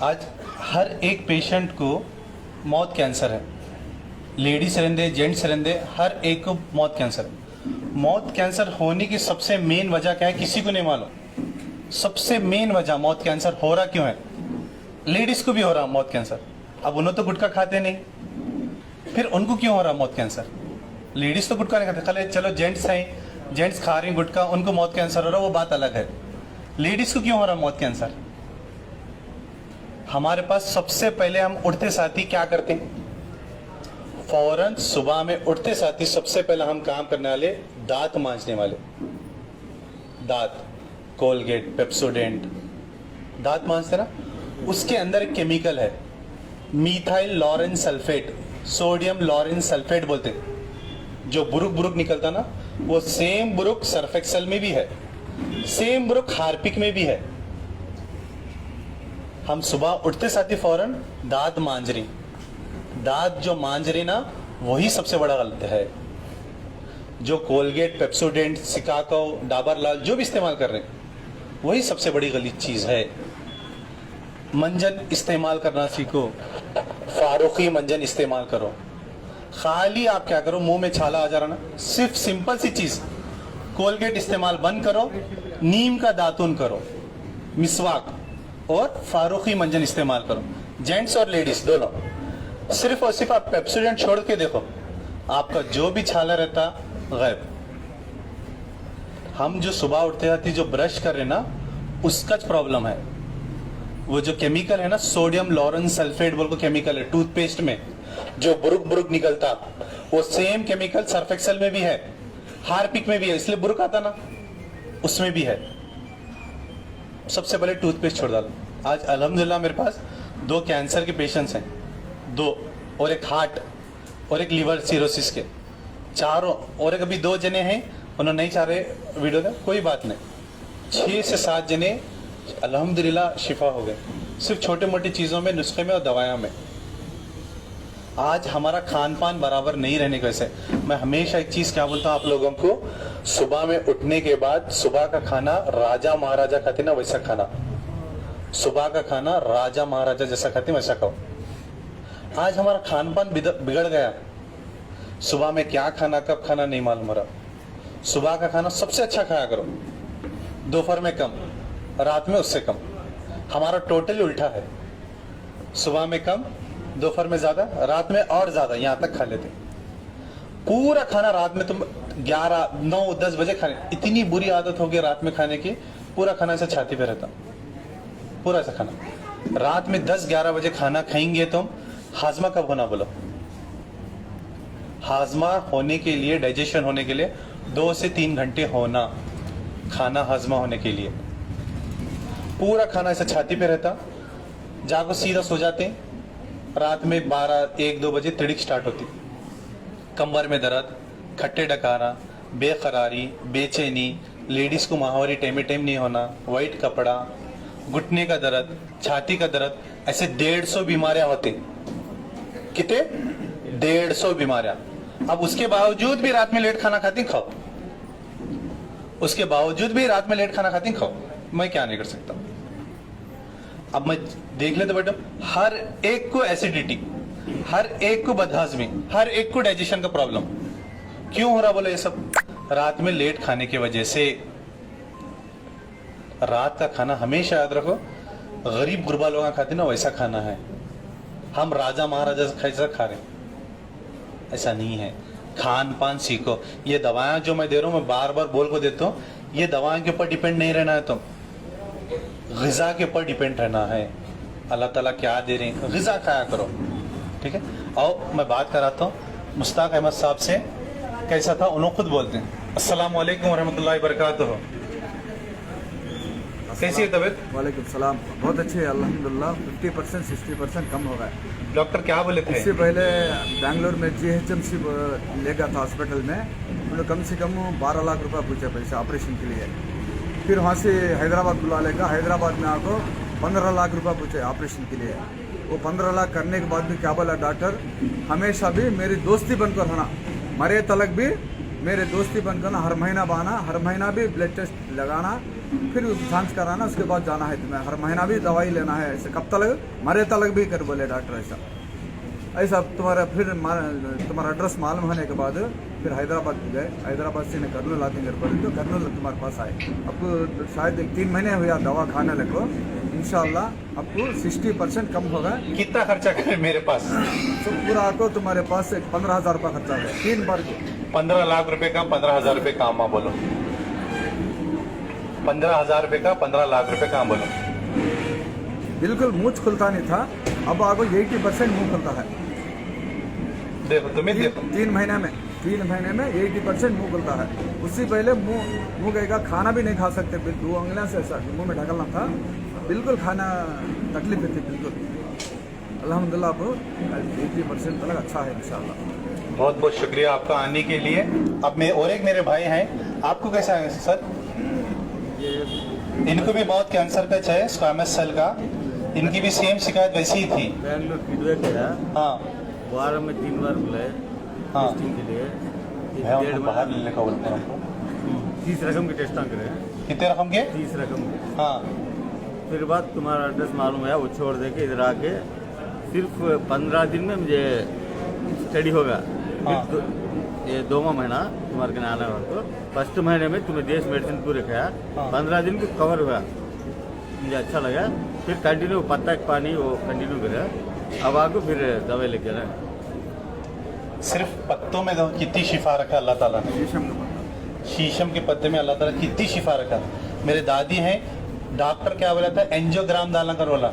आज हर एक पेशेंट को मौत कैंसर है, लेडीज रहंदे जेंट्स रहंदे, हर एक को मौत कैंसर है। मौत कैंसर होने की सबसे मेन वजह क्या है किसी को नहीं मालूम। सबसे मेन वजह मौत कैंसर हो रहा क्यों है, लेडीज को भी हो रहा मौत कैंसर। अब उन्होंने तो गुटखा खाते नहीं, फिर उनको क्यों हो रहा मौत कैंसर। लेडीज तो गुटखा नहीं खाते, खाली चलो जेंट्स हैं, जेंट्स खा रही गुटखा, उनको मौत कैंसर हो रहा, वो बात अलग है। लेडीज को क्यों हो रहा मौत कैंसर। हमारे पास सबसे पहले हम उठते साथ ही क्या करते हैं, फौरन सुबह में उठते साथ ही सबसे पहले हम काम करने वाले दांत मांजने वाले। दांत, कोलगेट, पेप्सोडेंट, दांत मांजते ना, उसके अंदर एक केमिकल है methyl laureth sulphate, sodium laureth sulphate बोलते हैं। जो बुरुक बुरुक निकलता ना, वो सेम बुरुक सर्फ एक्सेल में भी है, सेम बुरुक हार्पिक में भी है। हम सुबह उठते साथ ही फौरन दांत मांज रही, दांत जो मांज रही ना, वही सबसे बड़ा गलत है। जो कोलगेट, पेप्सोडेंट, सिकाको, डाबर लाल जो भी इस्तेमाल कर रहे हैं, वही सबसे बड़ी गलत चीज है। मंजन इस्तेमाल करना सीखो, फारूकी मंजन इस्तेमाल करो। खाली आप क्या करो, मुंह में छाला आ जा रहा ना, सिर्फ सिंपल सी चीज, कोलगेट इस्तेमाल बंद करो, नीम का दातुन करो, मिसवाक और फारूकी मंजन इस्तेमाल करो। जेंट्स और लेडीज दोनों, सिर्फ और सिर्फ आप पेप्सोडेंट छोड़ के देखो, आपका जो भी छाला रहता गायब। हम जो सुबह उठते जाती जो ब्रश कर रहे ना, उसका प्रॉब्लम है। वो जो केमिकल है ना, सोडियम लॉरेन सल्फेट बोल को केमिकल है टूथपेस्ट में, जो बुरुक बुरुक निकलता, वो सेम केमिकल सर्फ एक्सेल में भी है, हार्पिक में भी है, इसलिए बुरुक आता ना, उसमें भी है। सबसे पहले टूथपेस्ट छोड़ डालो। आज अल्हम्दुलिल्लाह मेरे पास 2 कैंसर के पेशेंट्स हैं, 2, और एक हार्ट और एक लीवर सिरोसिस के, चारों, और एक अभी 2 जने हैं, उन्होंने नहीं चाह रहे वीडियो का, कोई बात नहीं, 6 से 7 जने अल्हम्दुलिल्लाह शिफा हो गए, सिर्फ छोटे मोटी चीज़ों में, नुस्खे में और दवाइयों में। आज हमारा खान पान बराबर नहीं रहने की वजह से मैं हमेशा एक चीज़ क्या बोलता हूँ आप लोगों को, सुबह में उठने के बाद सुबह का खाना राजा महाराजा खाते ना, वैसा खाना। सुबह का खाना राजा महाराजा जैसा खाते वैसा खाओ। आज हमारा खान पान बिगड़ गया, सुबह में क्या खाना कब खाना नहीं मालूम हो रहा। सुबह का खाना सबसे अच्छा खाया करो, दोपहर में कम, रात में उससे कम। हमारा टोटली उल्टा है, सुबह में कम, दोपहर में ज्यादा, रात में और ज्यादा, यहां तक खा लेते। पूरा खाना रात में तुम 11, 9, 10 बजे खाने, इतनी बुरी आदत होगी रात में खाने की, पूरा खाना ऐसे छाती पे रहता, पूरा ऐसा खाना। रात में 10, 11 बजे खाना खाएंगे तुम, हाजमा कब होना बोलो। हाजमा होने के लिए, डाइजेशन होने के लिए 2 से 3 घंटे होना, खाना हाजमा होने के लिए। पूरा खाना ऐसा छाती पे रहता, जाको सीधा सो जाते हैं, रात में 12, 1, 2 बजे तिड़िक स्टार्ट होती, कमर में दर्द, खट्टे डकारा, बेकरारी, बेचैनी, लेडीज को माहवारी टाइम टाइम नहीं होना, वाइट कपड़ा, घुटने का दर्द, छाती का दर्द, ऐसे 150 बीमारियां होती। कितने 150 बीमारियां। अब उसके बावजूद भी रात में लेट खाना खाती खाओ, उसके बावजूद भी रात में लेट खाना खाती खाओ, मैं क्या नहीं कर सकता। अब मैं देख लेते बेटा, हर एक को एसिडिटी, हर एक को बदहजमी, हर एक को डाइजेशन का प्रॉब्लम क्यों हो रहा बोले, ये सब रात में लेट खाने की वजह से। रात का खाना हमेशा याद रखो, गरीब गुरबा लोग खाते ना वैसा खाना है। हम राजा महाराजा कैसा खा रहे, ऐसा नहीं है। खान पान सीखो। ये दवाएं जो मैं दे रहा हूं, मैं बार बार बोल को देता हूं, ये दवाओं के ऊपर डिपेंड नहीं रहना है, तुम ग़िज़ा के ऊपर डिपेंड रहना है। अल्लाह ताला क्या दे रहे हैं, ग़िज़ा खाया करो, ठीक है। और मैं बात कराता हूँ मुश्ताक अहमद साहब से, कैसा था उन्होंने खुद बोलते हैं। अस्सलाम वालेकुम रहमतुल्लाहि वबरकातुहू। कैसी है तबीयत? वालेकुम सलाम, बहुत अच्छी है अल्हम्दुलिल्लाह। 50% 60% कम हो गया है। डॉक्टर क्या बोले थे? इससे पहले बेंगलोर में GHMC ले गया था हॉस्पिटल में, उन्होंने कम से कम 12 लाख रुपया पूछा पैसे ऑपरेशन के लिए। फिर वहाँ से हैदराबाद बुला लेगा, हैदराबाद में आको 15 लाख रुपया पूछे ऑपरेशन के लिए। वो 15 लाख करने के बाद भी क्या बोला डॉक्टर, हमेशा भी मेरी दोस्ती बनकर रहना, मरे तलक भी मेरे दोस्ती बनकर हर महीना बहाना, हर महीना भी ब्लड टेस्ट लगाना, फिर जांच कराना, उसके बाद जाना है तुम्हें, हर महीना भी दवाई लेना है, ऐसे कब तक मरे तक भी कर बोले डॉक्टर। ऐसा तुम्हारा तुम्हारा एड्रेस मालूम होने के बाद फिर हैदराबाद गए, हैदराबाद से कर्नूल आते घर पर, तो कर्नूल तुम्हारे पास आए। अब शायद 3 महीने हुआ दवा खाने लगे, इंशाल्लाह आपको 60% कम होगा। कितना खर्चा करे मेरे पास? तो पूरा आपको तुम्हारे पास 15,000 रुपये खर्चा है 3 बार के। 15 लाख रुपए का 15,000 रुपए काम बोलो, 15,000 रुपए का 15 लाख रुपए काम बोलो। बिल्कुल मुंह खुलता नहीं था, अब आपको 80% मुंह खुलता है। देखो तुम्हें देखो 3 महीने में 80% मुंह खुलता है। उससे पहले मुंह गएगा, खाना भी नहीं खा सकते, 2 उंगलियां से ऐसा मुंह में ढकलना था, बिल्कुल खाना तकलीफ थी बिल्कुल। अल्हम्दुलिल्लाह अब 80% तक अच्छा है इंशाल्लाह। बहुत बहुत शुक्रिया आपका आने के लिए। अब मैं और एक मेरे भाई हैं, आपको कैसा है सर? इनको भी बहुत कैंसर का है, स्क्वामस सेल का, इनकी भी सेम शिकायत वैसी ही थी। बैंगलोर फीडबैक है, हाँ वार में 3 बार बुलाए हाँ टेस्टिंग के लिए। मैं उनको बाहर लेने का बोलता हूँ। 30 रकम के टेस्ट करे, कितने रकम के? 30 रकम के। हाँ फिर बाद तुम्हारा एड्रेस मालूम है, वो छोड़ दे के इधर आके सिर्फ 15 दिन में मुझे स्टडी होगा। हाँ। ये 2वां महीना तुम्हारे के आना है तो फर्स्ट महीने में तुम्हें देश मेडिसिन पूरे खाया, हाँ। 15 दिन को कवर हुआ, मुझे अच्छा लगा। फिर कंटिन्यू पत्ता का पानी वो कंटिन्यू करा, अब आपको फिर दवाई लेके ना। सिर्फ पत्तों में कितनी शिफा रखा अल्लाह ताला ने। शीशम के पत्ते में अल्लाह ताला कितनी शिफा रखा। मेरे दादी हैं, डॉक्टर क्या बोला था, एंजियोग्राम डालना कर बोला,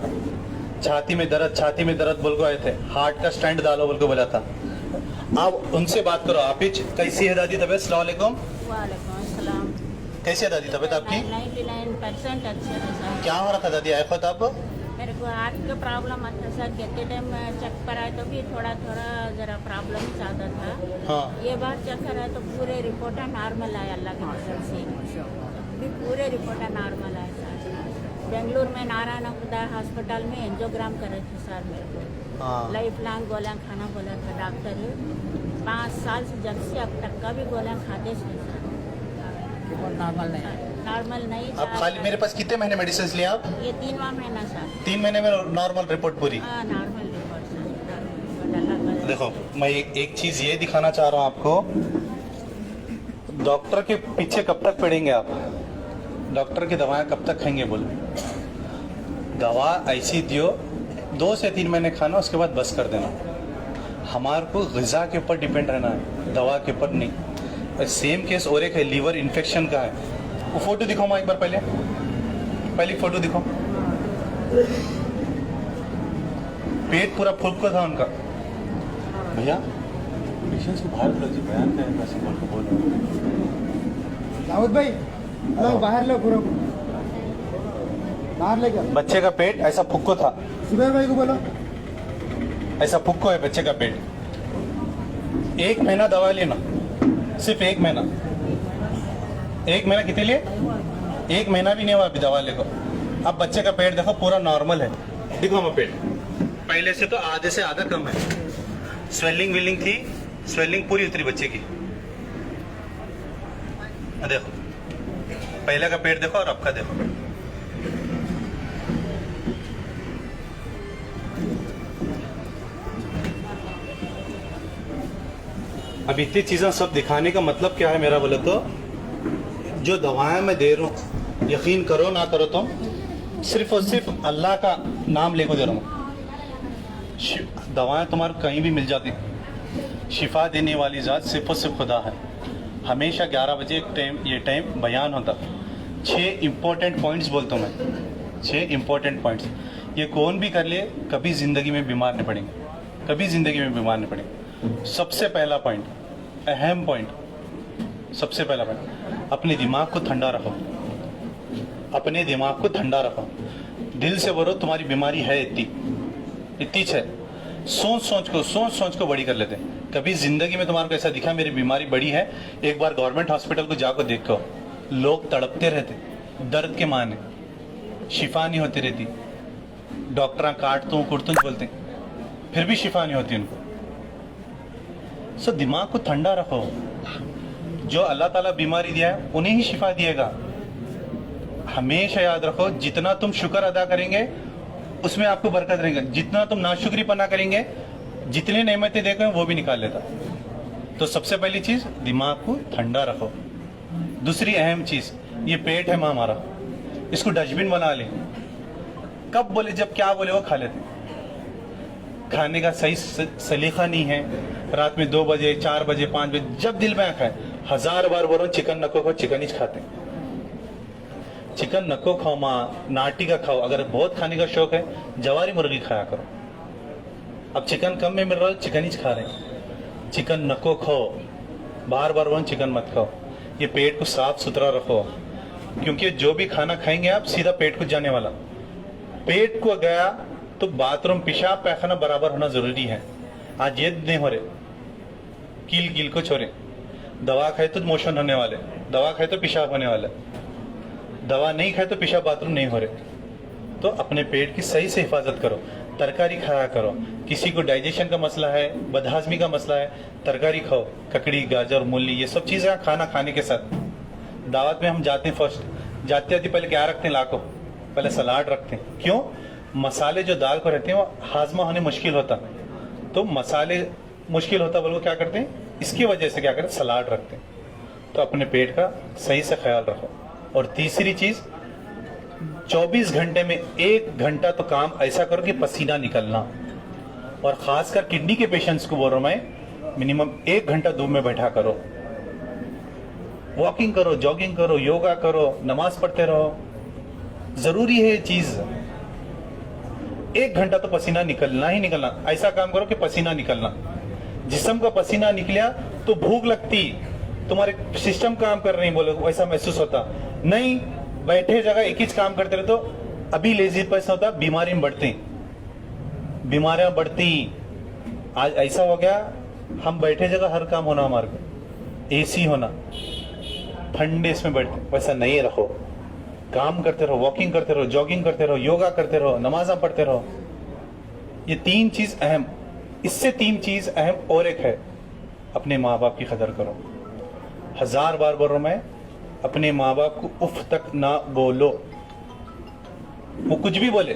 छाती में दर्द बोल को आए थे, हार्ट का स्टैंड डालो बोल को बोला था। आप उनसे बात करो। आप ही कैसी है दादी तबीयत? अस्सलाम वालेकुम। वालेकुम अस्सलाम। कैसी है दादी तबीयत आपकी? 99% अच्छे है सर। क्या हो रहा था दादी? आए खुद आप? मेरे को हार्ट का प्रॉब्लम आता सर, कितने टाइम चेक कराए तो भी थोड़ा जरा प्रॉब्लम ज़्यादा था। हाँ ये बार चेक कराए तो पूरे रिपोर्ट नॉर्मल आए अल्लाह की मदद से, भी पूरे रिपोर्ट नॉर्मल आए सर। बेंगलुरु में नारायण खुदा हॉस्पिटल में एंजियोग्राम करे थे सर मेरे को, हाँ लाइफ लॉन्ग गोलियाँ खाना बोला था डॉक्टर। 5 साल से जब से अब तक का भी गोलियाँ खाते थे सर, नॉर्मल नहीं आप था। खाली मेरे पास कितने महीने मेडिसिन लिए आप? ये 3वां महीना सर। 3 महीने में नॉर्मल रिपोर्ट पूरी। हाँ normal report sir, normal report. देखो मैं एक चीज ये दिखाना चाह रहा हूँ आपको, डॉक्टर के पीछे कब तक पड़ेंगे आप? डॉक्टर की दवाएं कब तक खाएंगे? बोलो, दवा ऐसी दियो 2 से 3 महीने खाना, उसके बाद बस कर देना। हमारे को ग़िज़ा के ऊपर डिपेंड रहना है, दवा के ऊपर नहीं। सेम केस और एक है, लीवर इन्फेक्शन का है। वो फोटो दिखाओ मैं एक बार, पहले फोटो दिखाओ। पेट पूरा फुल था उनका। भैया पेशेंट्स को बाहर लो जी, बयान क्या है? ऐसे बोल दाऊद भाई लो बाहर लो, पूरा बाहर ले जाओ। बच्चे का पेट ऐसा फुक्को था, सुबह भाई को बोलो। ऐसा फुक्को है बच्चे का पेट। 1 महीना दवा लेना, सिर्फ 1 महीना। 1 महीना कितने लिए? 1 महीना भी नहीं हुआ अभी दवा लेको। अब बच्चे का पेट देखो पूरा नॉर्मल है। देखो मैं पेट पहले से तो आधे से आधा कम है। स्वेलिंग थी, स्वेलिंग पूरी उतरी बच्चे की। देखो पहले का पेट देखो और अब का देखो। अब इतनी चीज़ें सब दिखाने का मतलब क्या है मेरा? बोले तो जो दवाएं मैं दे रहा हूँ, यकीन करो ना करो तुम, सिर्फ और सिर्फ अल्लाह का नाम लेकर दे रहा हूँ। दवाएं तुम्हारे कहीं भी मिल जाती, शिफा देने वाली ज़ात सिर्फ और सिर्फ खुदा है। हमेशा 11 बजे ये टाइम बयान होता। 6 इम्पोर्टेंट पॉइंट्स बोलता हूँ मैं, 6 इम्पोर्टेंट पॉइंट्स। ये कौन भी कर ले, कभी ज़िंदगी में बीमार नहीं पड़ेंगे, कभी ज़िंदगी में बीमार नहीं पड़ेंगे। सबसे पहला पॉइंट, अहम पॉइंट, सबसे पहला पॉइंट, अपने दिमाग को ठंडा रखो। अपने दिमाग को ठंडा रखो, दिल से बोलो तुम्हारी बीमारी है इतनी है। सोच को बड़ी कर लेते हैं। कभी जिंदगी में तुम्हारे को ऐसा दिखा मेरी बीमारी बड़ी है? एक बार गवर्नमेंट हॉस्पिटल को जाकर देखो, लोग तड़पते रहते दर्द के माने, शिफा नहीं होती रहती। डॉक्टर काटतू कुटतू बोलते, फिर भी शिफा नहीं होती उनको। सो दिमाग को ठंडा रखो, जो अल्लाह ताला बीमारी दिया है उन्हें ही शिफा दिएगा। हमेशा याद रखो, जितना तुम शुक्र अदा करेंगे उसमें आपको बरकत रहेगा, जितना तुम नाशुक्रीपना करेंगे जितनी नेमतें देखो वो भी निकाल लेता। तो सबसे पहली चीज दिमाग को ठंडा रखो। दूसरी अहम चीज, ये पेट है हमारा, इसको डस्टबिन बना ले। कब बोले जब क्या बोले वो खा लेते। खाने का सही सलीका नहीं है। रात में 2 बजे 4 बजे 5 बजे जब दिल में खाए, 1000 बार बोलो चिकन नको खाओ, चिकन ही खाते। चिकन नको खाओ माँ, नाटी का खाओ। अगर बहुत खाने का शौक है जवारी मुर्गी खाया करो। अब चिकन कम में मिल रहा है, चिकन ही खा रहे हैं। चिकन नको खाओ, बार बार बोलो चिकन मत खाओ। ये पेट को साफ सुथरा रखो, क्योंकि जो भी खाना खाएंगे आप सीधा पेट को जाने वाला। पेट को गया तो बाथरूम पेशाब पैखाना बराबर होना जरूरी है। आज ये नहीं हो रहे, कील कील को छोड़े। दवा खाए तो मोशन होने वाले, दवा खाए तो पेशाब होने वाला, दवा नहीं खाए तो पेशाब बाथरूम नहीं हो रहे। तो अपने पेट की सही से हिफाजत करो, तरकारी खाया करो। किसी को डाइजेशन का मसला है, बदहाजमी का मसला है, तरकारी खाओ, ककड़ी गाजर मूली ये सब चीजें खाना खाने के साथ। दावत में हम जाते हैं, फर्स्ट जाते जाते पहले क्या रखते हैं, लाको पहले सलाद रखते हैं। क्यों? मसाले जो दाल को रहते हैं वो हाजमा होने मुश्किल होता, तो मसाले मुश्किल होता बोलो क्या करते हैं, इसकी वजह से क्या करते हैं, सलाद रखते हैं। तो अपने पेट का सही से ख्याल रखो। और तीसरी चीज, 24 घंटे में 1 घंटा तो काम ऐसा करो कि पसीना निकलना। और खासकर किडनी के पेशेंट्स को बोल रहा हूं मैं, मिनिमम 1 घंटा धूप में बैठा करो। वॉकिंग करो, जॉगिंग करो, योगा करो, नमाज पढ़ते रहो। जरूरी है ये चीज। 1 घंटा तो पसीना निकलना ही निकलना। ऐसा काम करो कि पसीना निकलना। जिस्म का पसीना निकला तो भूख लगती, तुम्हारे सिस्टम काम कर रही बोले वैसा महसूस होता नहीं। बैठे जगह एक ही काम करते रहे तो अभी लेजी पैसा होता, बीमारी में बढ़ती, बीमारियां बढ़ती। आज ऐसा हो गया, हम बैठे जगह हर काम होना, हमारे को एसी होना, ठंडे इसमें बैठते। वैसा नहीं रखो, काम करते रहो, वॉकिंग करते रहो, जॉगिंग करते रहो, योगा करते रहो, नमाज़ पढ़ते रहो। ये 3 चीज अहम। इससे 3 चीज अहम और एक है, अपने माँ बाप की कदर करो। 1000 बार बोल रहा हूं मैं, अपने माँ बाप को उफ तक ना बोलो। वो कुछ भी बोले,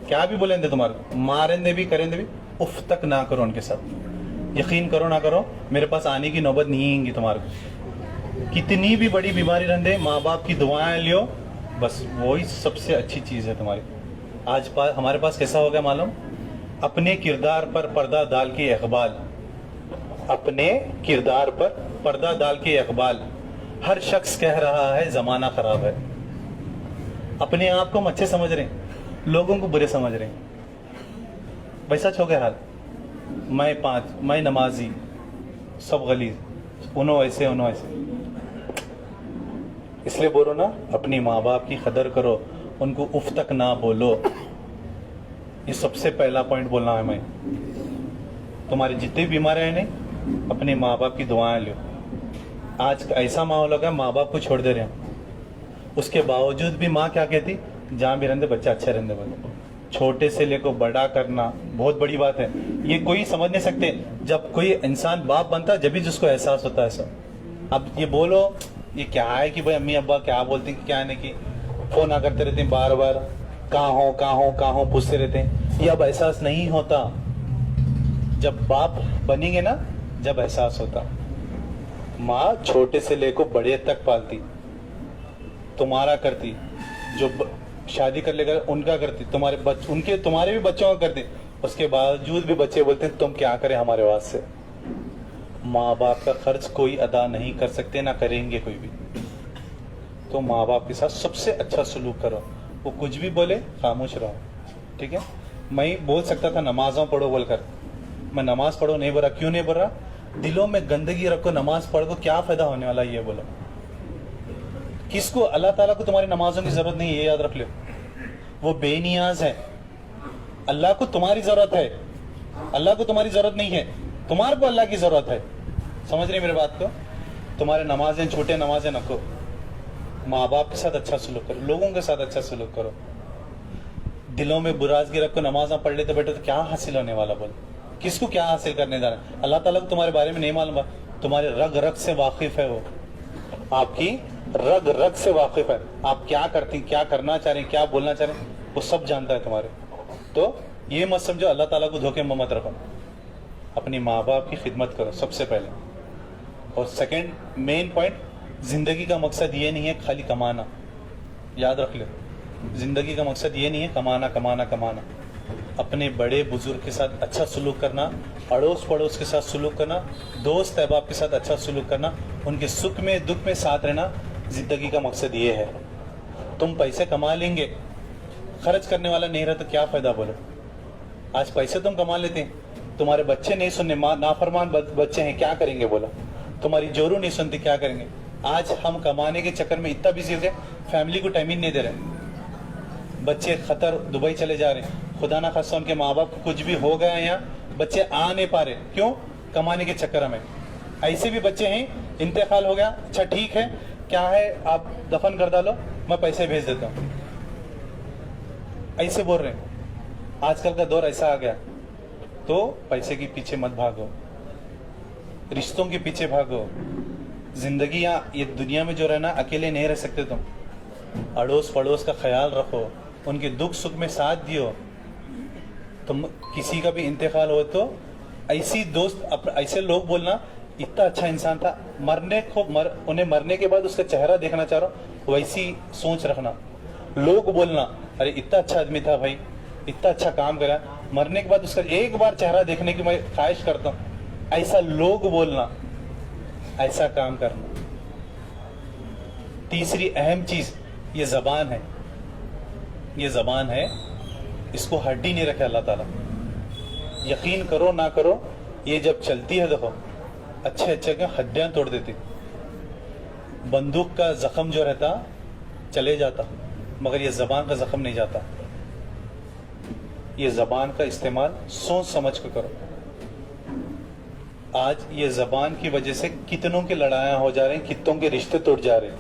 क्या भी बोलेंगे तुम्हारे, मारेंगे भी करेंगे भी, उफ तक ना करो उनके साथ। यकीन करो ना करो, मेरे पास आने की नौबत नहीं आएगी तुम्हारे को। कितनी भी बड़ी बीमारी रहने, माँ बाप की दुआएं लियो, बस वही सबसे अच्छी चीज है तुम्हारी। आज हमारे पास कैसा हो गया मालूम, अपने किरदार पर पर्दा डाल के इकबाल, अपने किरदार पर पर्दा डाल के इकबाल। हर शख्स कह रहा है जमाना खराब है। अपने आप को हम अच्छे समझ रहे हैं, लोगों को बुरे समझ रहे हैं। वैसा हो गया हाल। मैं 5, मैं नमाजी, सब गलीज, उन्हों ऐसे उन्हों ऐसे। इसलिए बोलो ना, अपनी माँ बाप की कदर करो, उनको उफ तक ना बोलो। ये सबसे पहला पॉइंट बोलना है मैं। तुम्हारी जितनी बीमारियां हैं नहीं, अपने माँ बाप की दुआएं लो। आज ऐसा माहौल होगा, माँ बाप को छोड़ दे रहे हैं, उसके बावजूद भी माँ क्या कहती, जहाँ भी रहने बच्चा अच्छा रहने बोले। छोटे से लेकर बड़ा करना बहुत बड़ी बात है, ये कोई समझ नहीं सकते। जब कोई इंसान बाप बनता है जब भी जिसको एहसास होता है सब। अब ये बोलो, ये क्या है कि भाई अम्मी अब्बा क्या बोलते हैं, क्या नहीं कि फोन आ करते रहते हैं बार बार, कहाँ हो कहाँ हो कहाँ हो पूछते रहते हैं। ये अब एहसास नहीं होता, जब बाप बनेंगे ना जब एहसास होता। माँ छोटे से लेकर बड़े तक पालती, तुम्हारा करती, जो शादी कर लेकर उनका करती, तुम्हारे भी बच्चों का करती। उसके बावजूद भी बच्चे बोलते हैं तुम क्या करें हमारे वास्ते। माँ बाप का खर्च कोई अदा नहीं कर सकते, ना करेंगे कोई भी। तो माँ बाप के साथ सबसे अच्छा सलूक करो, वो कुछ भी बोले खामोश रहो, ठीक है। मैं बोल सकता था नमाज़ों पढ़ो बोलकर, मैं नमाज पढ़ो नहीं बोल रहा। क्यों नहीं बोल रहा? दिलों में गंदगी रखो, नमाज पढ़ो, क्या फायदा होने वाला ये बोलो। किसको? अल्लाह ताला को तुम्हारी नमाजों की जरूरत नहीं है, ये याद रख लो। वो बेनियाज है, अल्लाह को तुम्हारी जरूरत है, अल्लाह को तुम्हारी जरूरत नहीं है, तुम्हारे को अल्लाह की जरूरत है। समझ रहे मेरे बात को? तुम्हारे नमाजें छोटे नमाजें नको, माँ बाप के साथ अच्छा सलूक करो, लोगों के साथ अच्छा सलूक करो। दिलों में बुराजगी रखो, नमाज पढ़ लेते बैठे तो क्या हासिल होने वाला बोल? किसको क्या हासिल करने जा रहा है? अल्लाह ताला को तुम्हारे बारे में नहीं मालूम, तुम्हारे रग रग से वाकिफ है वो। आपकी रग रग से वाकिफ है, आप क्या करती, क्या करना चाह रहे हैं, क्या बोलना चाह रहे हैं, वो सब जानता है तुम्हारे। तो ये मत समझो अल्लाह ताला को धोखे में मत रखो, अपनी माँ बाप की खिदमत करो सबसे पहले। और सेकंड मेन पॉइंट, जिंदगी का मकसद ये नहीं है खाली कमाना, याद रख लो, जिंदगी का मकसद ये नहीं है कमाना कमाना कमाना। अपने बड़े बुजुर्ग के साथ अच्छा सलूक करना, अड़ोस पड़ोस के साथ सलूक करना, दोस्त अहबाब के साथ अच्छा सलूक करना, उनके सुख में दुख में साथ रहना, जिंदगी का मकसद ये है। तुम पैसे कमा लेंगे, खर्च करने वाला नहीं रहा तो क्या फायदा बोलो। आज पैसे तुम कमा लेते हैं, तुम्हारे बच्चे नहीं सुनने, नाफरमान बच्चे हैं, क्या करेंगे बोलो। तुम्हारी जोरू नहीं सुनती, क्या करेंगे। आज हम कमाने के चक्कर में इतना बिजी हो गए, फैमिली को टाइम ही नहीं दे रहे। बच्चे खतर दुबई चले जा रहे हैं, खुदा ना खासा उनके माँ बाप को कुछ भी हो गया है, यहाँ बच्चे आ नहीं पा रहे, क्यों? कमाने के चक्कर में। ऐसे भी बच्चे हैं, इंतकाल हो गया, अच्छा ठीक है, क्या है आप दफन कर डालो, मैं पैसे भेज देता हूँ, ऐसे बोल रहे हैं। आजकल का दौर ऐसा आ गया। तो पैसे के पीछे मत भागो, रिश्तों के पीछे भागो। जिंदगी यहाँ ये दुनिया में जो रहना, अकेले नहीं रह सकते तुम। अड़ोस पड़ोस का ख्याल रखो, उनके दुख सुख में साथ दियो। तुम किसी का भी इंतकाल हो तो ऐसी दोस्त, ऐसे लोग बोलना इतना अच्छा इंसान था, उन्हें मरने के बाद उसका चेहरा देखना चाह रहा हूं, वैसी सोच रखना। लोग बोलना अरे इतना अच्छा आदमी था भाई, इतना अच्छा काम करा, मरने के बाद उसका एक बार चेहरा देखने की मैं ख्वाहिश करता हूँ, ऐसा लोग बोलना, ऐसा काम करना। तीसरी अहम चीज ये जबान है, ये जबान है, इसको हड्डी नहीं रखे अल्लाह ताला। यकीन करो ना करो, ये जब चलती है देखो, अच्छे अच्छे के हड्डियां तोड़ देती। बंदूक का जख्म जो रहता चले जाता, मगर ये जबान का जख्म नहीं जाता। ये जबान का इस्तेमाल सोच समझ कर करो। आज ये जबान की वजह से कितनों की लड़ाइयां हो जा रही हैं, कितनों के रिश्ते टूट जा रहे हैं।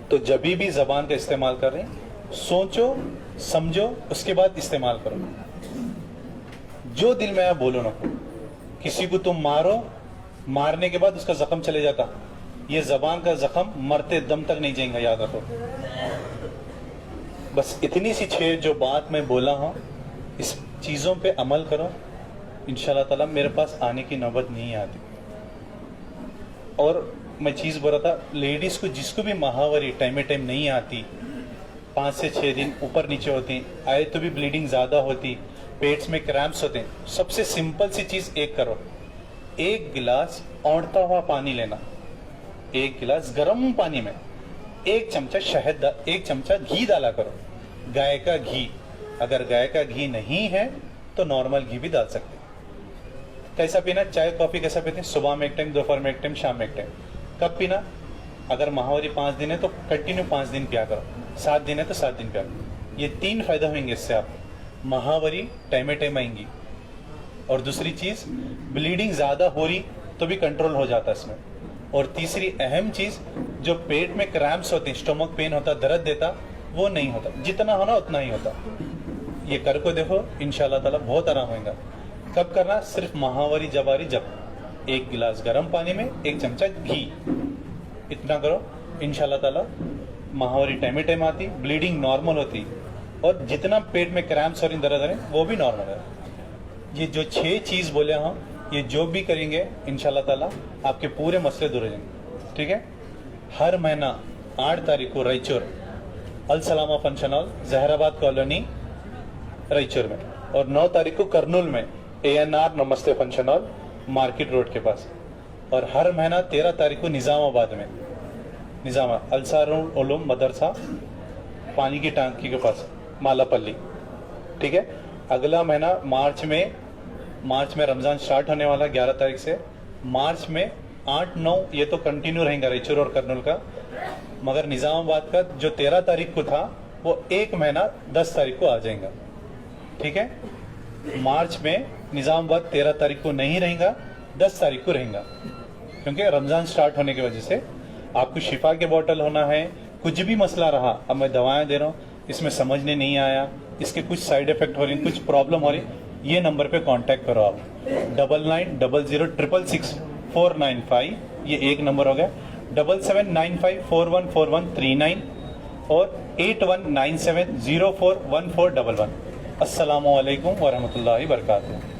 तो जब भी जबान का इस्तेमाल कर रहे हैं, सोचो समझो, उसके बाद इस्तेमाल करो। जो दिल में आया बोलो ना। किसी को तुम मारो, मारने के बाद उसका जख्म चले जाता, ये जबान का जख्म मरते दम तक नहीं जाएगा, याद रखो। बस इतनी सी छह जो बात मैं बोला हूं, इस चीजों पे अमल करो, इंशाल्लाह ताला मेरे पास आने की नौबत नहीं आती। और मैं चीज बोल रहा था, लेडीज को जिसको भी माहवारी टाइम नहीं आती, 5 से 6 दिन ऊपर नीचे होती, आए तो भी ब्लीडिंग ज्यादा होती, पेट्स में क्रैम्प्स होते हैं, सबसे सिंपल सी चीज एक करो, 1 गिलास औंधता हुआ पानी लेना, 1 गिलास गर्म पानी में 1 चमचा शहद, 1 चमचा घी डाला करो, गाय का घी। अगर गाय का घी नहीं है तो नॉर्मल घी भी डाल सकते। कैसा पीना? चाय कॉफी कैसा पीते हैं? सुबह में एक टाइम, दोपहर में एक टाइम, शाम में एक टाइम। कब पीना? अगर माहवारी 5 दिन है तो कंटिन्यू 5 दिन पिया करो, 7 दिन है तो 7 दिन पिया करो। ये 3 फायदा होंगे इससे, आपको माहवारी टाइम आएंगी, और दूसरी चीज ब्लीडिंग ज्यादा हो रही तो भी कंट्रोल हो जाता है इसमें। और तीसरी अहम चीज, जो पेट में क्रैम्प्स होते हैं, स्टोमक पेन होता, दर्द देता, वो नहीं होता, जितना होना उतना ही होता। ये कर को देखो, इंशाल्लाह ताला बहुत आराम होगा। कब करना? सिर्फ माहवारी जब आ रही, जब 1 गिलास गर्म पानी में 1 चमचा घी, इतना करो, इंशाल्लाह ताला माहवारी टाइम आती, ब्लीडिंग नॉर्मल होती, और जितना पेट में क्रैम्प्स और दर्द है वो भी नॉर्मल है। ये जो 6 चीज बोले हम, ये जो भी करेंगे इंशाल्लाह ताला आपके पूरे मसले दूर हो जाएंगे। ठीक है? हर महीना 8 तारीख को Raichur Al Salama function hall, Zaheerabad colony Raichur में, और 9 तारीख को करनूल में ANR नमस्ते फंक्शन हॉल, मार्केट रोड के पास, और हर महीना 13 तारीख को निजामाबाद में, अलसारुल उलूम मदरसा, पानी की टांकी के पास, मालापल्ली। ठीक है? अगला महीना मार्च में रमजान स्टार्ट होने वाला 11 तारीख से, मार्च में 8-9 ये तो कंटिन्यू रहेगा रायचूर और करनूल का, मगर निजामाबाद का जो 13 तारीख को था वो 1 महीना 10 तारीख को आ जाएगा। ठीक है? मार्च में निजामाबाद 13 तारीख को नहीं रहेगा, 10 तारीख को रहेगा, क्योंकि रमजान स्टार्ट होने की वजह से आपको शिफा के बोतल होना है। कुछ भी मसला रहा, अब मैं दवाएं दे रहा हूँ, इसमें समझने नहीं आया, इसके कुछ साइड इफेक्ट हो रही, कुछ प्रॉब्लम हो रही, ये नंबर पे कांटेक्ट करो आप, 9900666495, ये एक नंबर हो गया। 7795414139 और 8197041411। अस्सलामु अलैकुम वरहमतुल्लाहि वबरकातुहू।